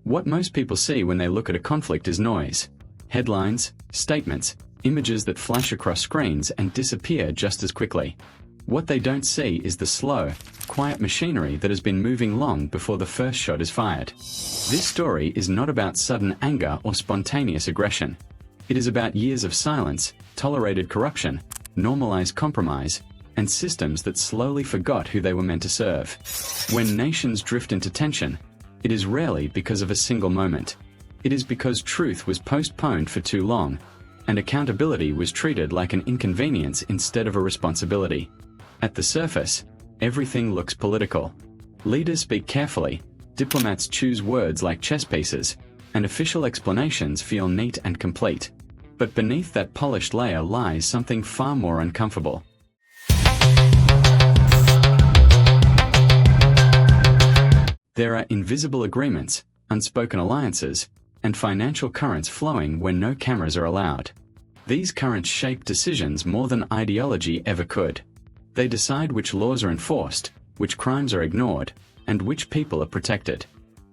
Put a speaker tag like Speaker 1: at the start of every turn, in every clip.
Speaker 1: What most people see when they look at a conflict is noise. Headlines, statements, images that flash across screens and disappear just as quickly. What they don't see is the slow, quiet machinery that has been moving long before the first shot is fired. This story is not about sudden anger or spontaneous aggression. It is about years of silence, tolerated corruption, normalized compromise, and systems that slowly forgot who they were meant to serve. When nations drift into tension, it is rarely because of a single moment. It is because truth was postponed for too long, and accountability was treated like an inconvenience instead of a responsibility. At the surface, everything looks political. Leaders speak carefully, diplomats choose words like chess pieces, and official explanations feel neat and complete. But beneath that polished layer lies something far more uncomfortable. There are invisible agreements, unspoken alliances, and financial currents flowing where no cameras are allowed. These currents shape decisions more than ideology ever could. They decide which laws are enforced, which crimes are ignored, and which people are protected.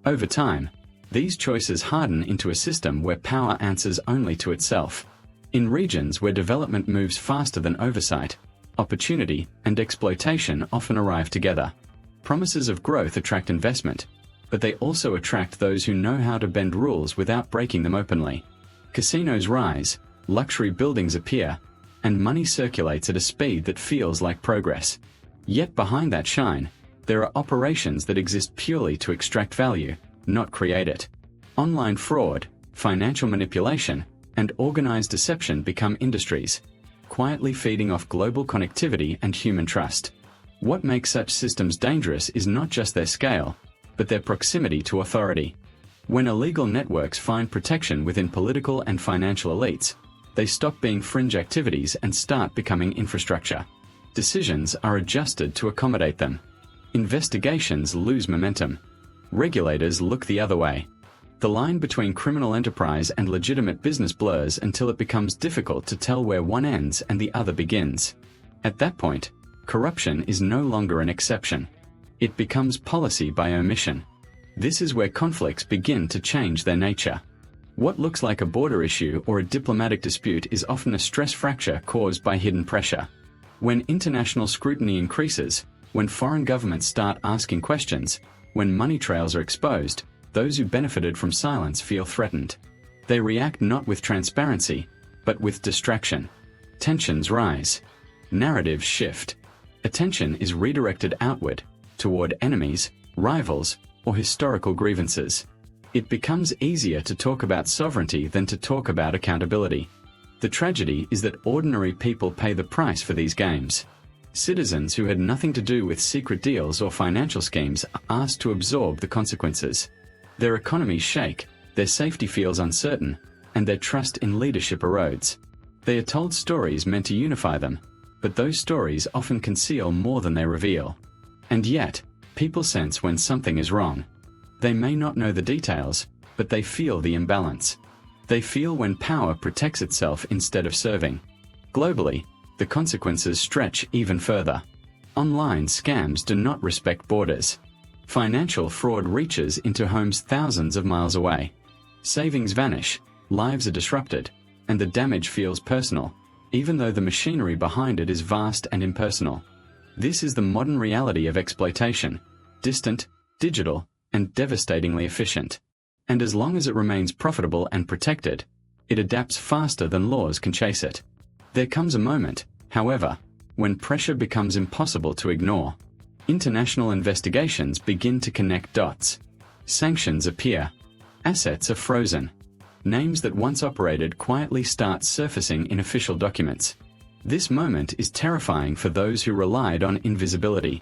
Speaker 1: Over time, these choices harden into a system where power answers only to itself. In regions where development moves faster than oversight, opportunity and exploitation often arrive together. Promises of growth attract investment, but they also attract those who know how to bend rules without breaking them openly. Casinos rise, luxury buildings appear, and money circulates at a speed that feels like progress. Yet behind that shine, there are operations that exist purely to extract value, not create it. Online fraud, financial manipulation, and organized deception become industries, quietly feeding off global connectivity and human trust. What makes such systems dangerous is not just their scale, but their proximity to authority. When illegal networks find protection within political and financial elites, they stop being fringe activities and start becoming infrastructure. Decisions are adjusted to accommodate them. Investigations lose momentum. Regulators look the other way. The line between criminal enterprise and legitimate business blurs until it becomes difficult to tell where one ends and the other begins. At that point, corruption is no longer an exception. It becomes policy by omission. This is where conflicts begin to change their nature. What looks like a border issue or a diplomatic dispute is often a stress fracture caused by hidden pressure. When international scrutiny increases, when foreign governments start asking questions, when money trails are exposed, those who benefited from silence feel threatened. They react not with transparency, but with distraction. Tensions rise. Narratives shift. Attention is redirected outward, toward enemies, rivals, or historical grievances. It becomes easier to talk about sovereignty than to talk about accountability. The tragedy is that ordinary people pay the price for these games. Citizens who had nothing to do with secret deals or financial schemes are asked to absorb the consequences. Their economies shake, their safety feels uncertain, and their trust in leadership erodes. They are told stories meant to unify them, but those stories often conceal more than they reveal. And yet, people sense when something is wrong. They may not know the details, but they feel the imbalance. They feel when power protects itself instead of serving. Globally, the consequences stretch even further. Online scams do not respect borders. Financial fraud reaches into homes thousands of miles away. Savings vanish, lives are disrupted, and the damage feels personal, even though the machinery behind it is vast and impersonal. This is the modern reality of exploitation: distant, digital, and devastatingly efficient. And as long as it remains profitable and protected, it adapts faster than laws can chase it. There comes a moment, however, when pressure becomes impossible to ignore. International investigations begin to connect dots. Sanctions appear. Assets are frozen. Names that once operated quietly start surfacing in official documents. This moment is terrifying for those who relied on invisibility.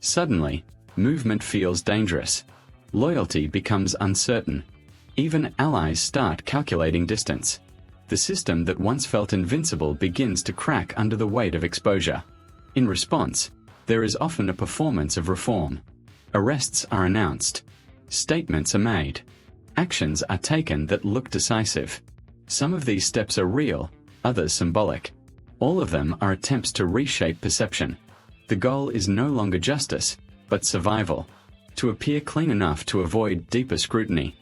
Speaker 1: Suddenly, movement feels dangerous. Loyalty becomes uncertain. Even allies start calculating distance. The system that once felt invincible begins to crack under the weight of exposure. In response, there is often a performance of reform. Arrests are announced. Statements are made. Actions are taken that look decisive. Some of these steps are real, others symbolic. All of them are attempts to reshape perception. The goal is no longer justice, but survival. To appear clean enough to avoid deeper scrutiny.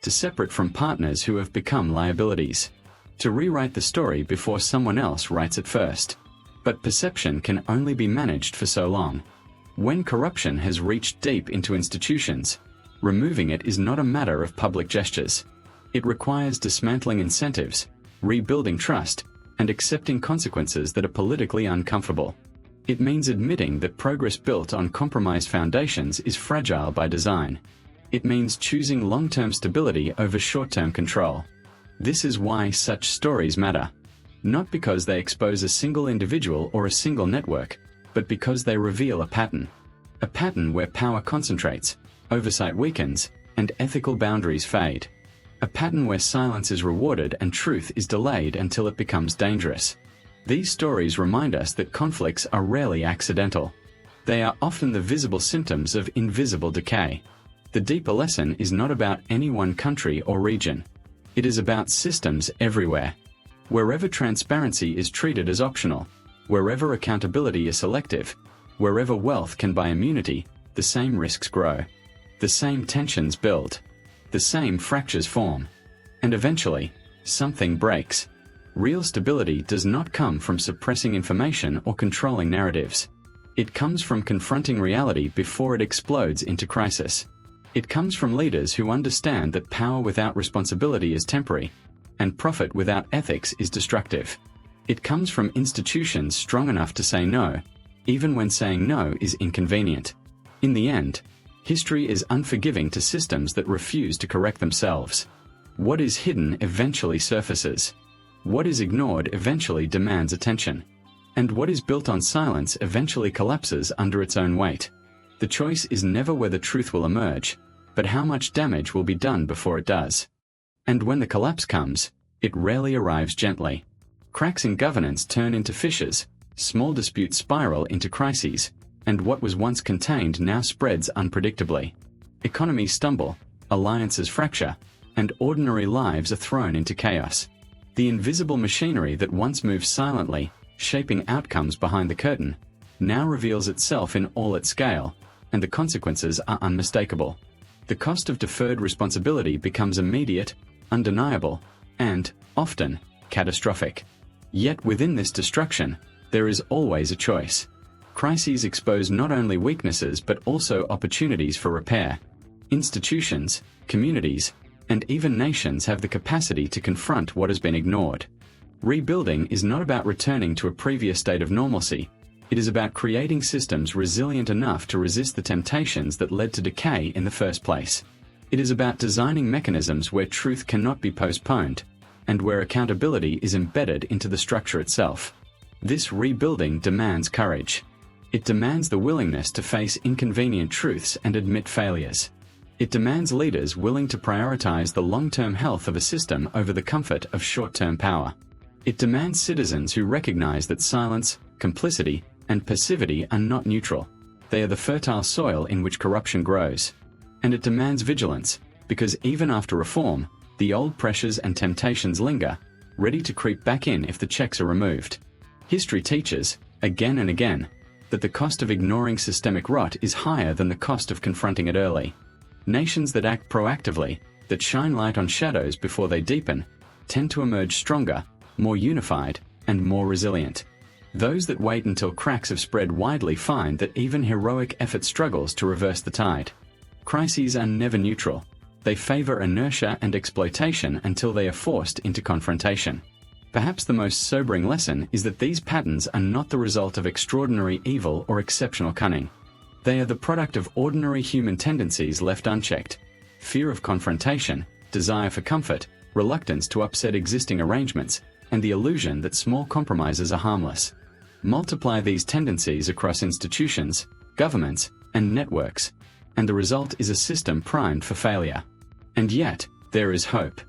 Speaker 1: to separate from partners who have become liabilities, to rewrite the story before someone else writes it first. But perception can only be managed for so long. When corruption has reached deep into institutions, removing it is not a matter of public gestures. It requires dismantling incentives, rebuilding trust, and accepting consequences that are politically uncomfortable. It means admitting that progress built on compromised foundations is fragile by design. It means choosing long-term stability over short-term control. This is why such stories matter. Not because they expose a single individual or a single network, but because they reveal a pattern. A pattern where power concentrates, oversight weakens, and ethical boundaries fade. A pattern where silence is rewarded and truth is delayed until it becomes dangerous. These stories remind us that conflicts are rarely accidental. They are often the visible symptoms of invisible decay. The deeper lesson is not about any one country or region. It is about systems everywhere. Wherever transparency is treated as optional, wherever accountability is selective, wherever wealth can buy immunity, the same risks grow. The same tensions build. The same fractures form. And eventually, something breaks. Real stability does not come from suppressing information or controlling narratives. It comes from confronting reality before it explodes into crisis. It comes from leaders who understand that power without responsibility is temporary, and profit without ethics is destructive. It comes from institutions strong enough to say no, even when saying no is inconvenient. In the end, history is unforgiving to systems that refuse to correct themselves. What is hidden eventually surfaces. What is ignored eventually demands attention. And what is built on silence eventually collapses under its own weight. The choice is never whether truth will emerge, but how much damage will be done before it does. And when the collapse comes, it rarely arrives gently. Cracks in governance turn into fissures, small disputes spiral into crises, and what was once contained now spreads unpredictably. Economies stumble, alliances fracture, and ordinary lives are thrown into chaos. The invisible machinery that once moved silently, shaping outcomes behind the curtain, now reveals itself in all its scale, and the consequences are unmistakable. The cost of deferred responsibility becomes immediate, undeniable, and, often, catastrophic. Yet within this destruction, there is always a choice. Crises expose not only weaknesses but also opportunities for repair. Institutions, communities, and even nations have the capacity to confront what has been ignored. Rebuilding is not about returning to a previous state of normalcy. It is about creating systems resilient enough to resist the temptations that led to decay in the first place. It is about designing mechanisms where truth cannot be postponed, and where accountability is embedded into the structure itself. This rebuilding demands courage. It demands the willingness to face inconvenient truths and admit failures. It demands leaders willing to prioritize the long-term health of a system over the comfort of short-term power. It demands citizens who recognize that silence, complicity, and passivity are not neutral. They are the fertile soil in which corruption grows. And it demands vigilance, because even after reform, the old pressures and temptations linger, ready to creep back in if the checks are removed. History teaches, again and again, that the cost of ignoring systemic rot is higher than the cost of confronting it early. Nations that act proactively, that shine light on shadows before they deepen, tend to emerge stronger, more unified, and more resilient. Those that wait until cracks have spread widely find that even heroic effort struggles to reverse the tide. Crises are never neutral. They favor inertia and exploitation until they are forced into confrontation. Perhaps the most sobering lesson is that these patterns are not the result of extraordinary evil or exceptional cunning. They are the product of ordinary human tendencies left unchecked: fear of confrontation, desire for comfort, reluctance to upset existing arrangements, and the illusion that small compromises are harmless. Multiply these tendencies across institutions, governments, and networks, and the result is a system primed for failure. And yet, there is hope.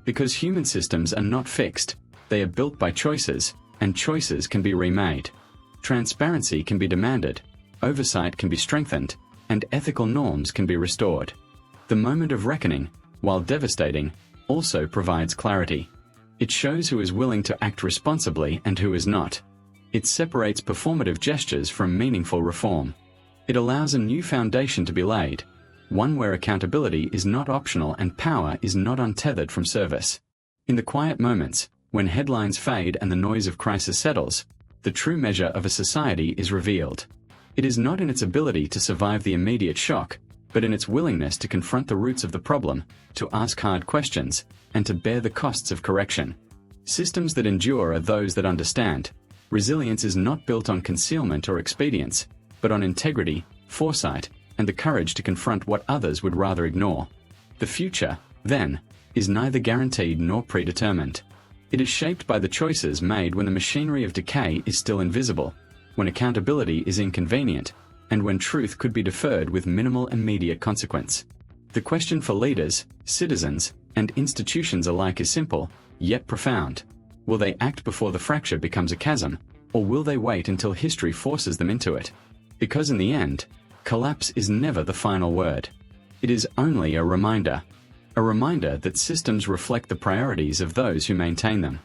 Speaker 1: Because human systems are not fixed, they are built by choices, and choices can be remade. Transparency can be demanded, oversight can be strengthened, and ethical norms can be restored. The moment of reckoning, while devastating, also provides clarity. It shows who is willing to act responsibly and who is not. It separates performative gestures from meaningful reform. It allows a new foundation to be laid, one where accountability is not optional and power is not untethered from service. In the quiet moments, when headlines fade and the noise of crisis settles, the true measure of a society is revealed. It is not in its ability to survive the immediate shock, but in its willingness to confront the roots of the problem, to ask hard questions, and to bear the costs of correction. Systems that endure are those that understand. Resilience is not built on concealment or expedience, but on integrity, foresight, and the courage to confront what others would rather ignore. The future, then, is neither guaranteed nor predetermined. It is shaped by the choices made when the machinery of decay is still invisible, when accountability is inconvenient, and when truth could be deferred with minimal immediate consequence. The question for leaders, citizens, and institutions alike is simple, yet profound. Will they act before the fracture becomes a chasm, or will they wait until history forces them into it? Because in the end, collapse is never the final word. It is only a reminder. A reminder that systems reflect the priorities of those who maintain them.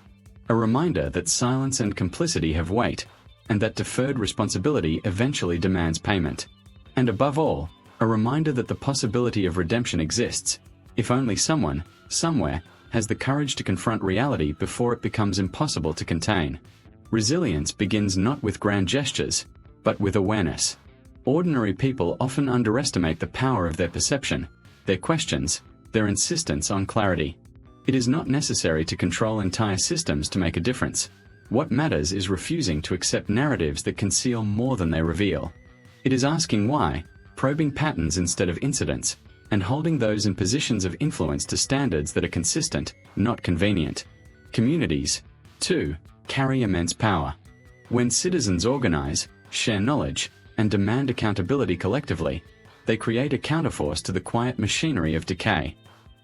Speaker 1: A reminder that silence and complicity have weight, and that deferred responsibility eventually demands payment. And above all, a reminder that the possibility of redemption exists, if only someone, somewhere, has the courage to confront reality before it becomes impossible to contain. Resilience begins not with grand gestures, but with awareness. Ordinary people often underestimate the power of their perception, their questions, their insistence on clarity. It is not necessary to control entire systems to make a difference. What matters is refusing to accept narratives that conceal more than they reveal. It is asking why, probing patterns instead of incidents, and holding those in positions of influence to standards that are consistent, not convenient. Communities, too, carry immense power. When citizens organize, share knowledge, and demand accountability collectively, they create a counterforce to the quiet machinery of decay.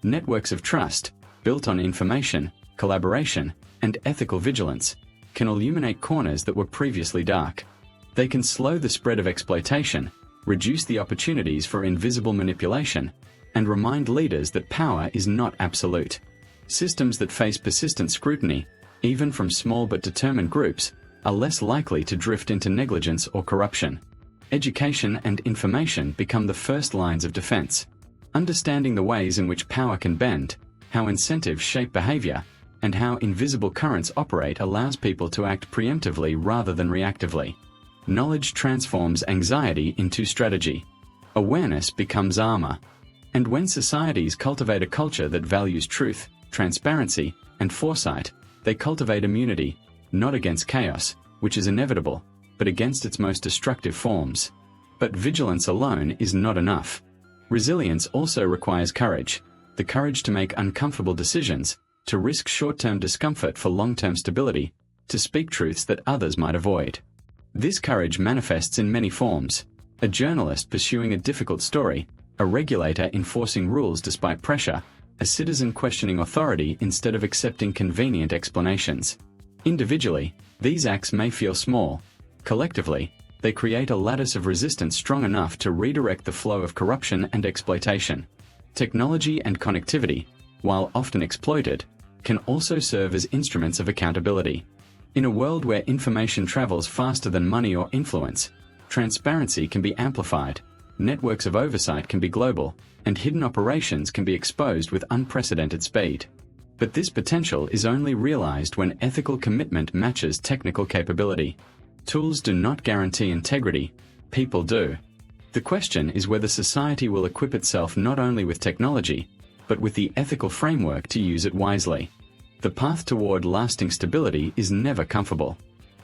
Speaker 1: Networks of trust, built on information, collaboration, and ethical vigilance, can illuminate corners that were previously dark. They can slow the spread of exploitation, reduce the opportunities for invisible manipulation, and remind leaders that power is not absolute. Systems that face persistent scrutiny, even from small but determined groups, are less likely to drift into negligence or corruption. Education and information become the first lines of defense. Understanding the ways in which power can bend, how incentives shape behavior, and how invisible currents operate allows people to act preemptively rather than reactively. Knowledge transforms anxiety into strategy. Awareness becomes armor. And when societies cultivate a culture that values truth, transparency, and foresight, they cultivate immunity, not against chaos, which is inevitable, but against its most destructive forms. But vigilance alone is not enough. Resilience also requires courage, the courage to make uncomfortable decisions, to risk short-term discomfort for long-term stability, to speak truths that others might avoid. This courage manifests in many forms: a journalist pursuing a difficult story, a regulator enforcing rules despite pressure, a citizen questioning authority instead of accepting convenient explanations. Individually, these acts may feel small. Collectively, they create a lattice of resistance strong enough to redirect the flow of corruption and exploitation. Technology and connectivity, while often exploited, can also serve as instruments of accountability. In a world where information travels faster than money or influence, transparency can be amplified, networks of oversight can be global, and hidden operations can be exposed with unprecedented speed. But this potential is only realized when ethical commitment matches technical capability. Tools do not guarantee integrity, people do. The question is whether society will equip itself not only with technology, but with the ethical framework to use it wisely. The path toward lasting stability is never comfortable.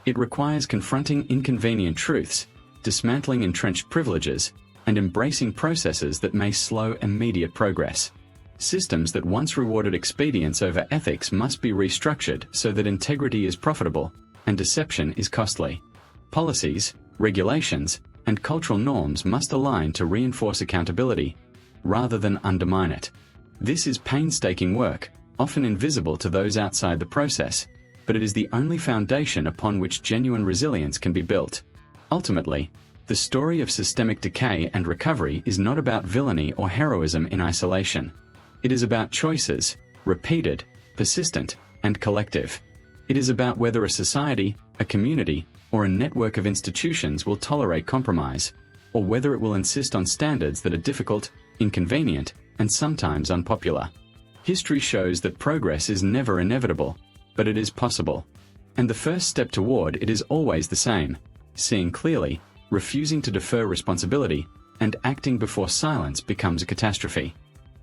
Speaker 1: It requires confronting inconvenient truths, dismantling entrenched privileges, and embracing processes that may slow immediate progress. Systems that once rewarded expedience over ethics must be restructured so that integrity is profitable and deception is costly. Policies, regulations, and cultural norms must align to reinforce accountability, rather than undermine it. This is painstaking work, often invisible to those outside the process, but it is the only foundation upon which genuine resilience can be built. Ultimately, the story of systemic decay and recovery is not about villainy or heroism in isolation. It is about choices, repeated, persistent, and collective. It is about whether a society, a community, or a network of institutions will tolerate compromise, or whether it will insist on standards that are difficult, inconvenient, and sometimes unpopular. History shows that progress is never inevitable, but it is possible. And the first step toward it is always the same: seeing clearly, refusing to defer responsibility, and acting before silence becomes a catastrophe.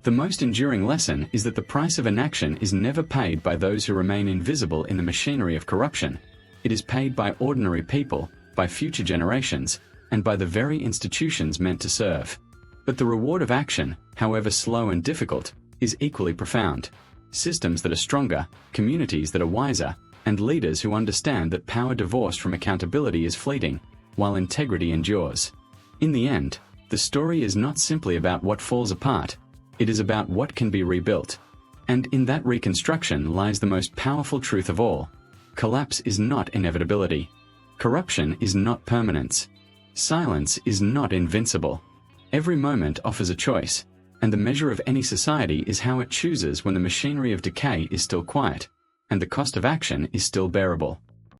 Speaker 1: The most enduring lesson is that the price of inaction is never paid by those who remain invisible in the machinery of corruption. It is paid by ordinary people, by future generations, and by the very institutions meant to serve. But the reward of action, however slow and difficult, is equally profound. Systems that are stronger, communities that are wiser, and leaders who understand that power divorced from accountability is fleeting, while integrity endures. In the end, the story is not simply about what falls apart, it is about what can be rebuilt. And in that reconstruction lies the most powerful truth of all: collapse is not inevitability. Corruption is not permanence. Silence is not invincible. Every moment offers a choice, and the measure of any society is how it chooses when the machinery of decay is still quiet, and the cost of action is still bearable.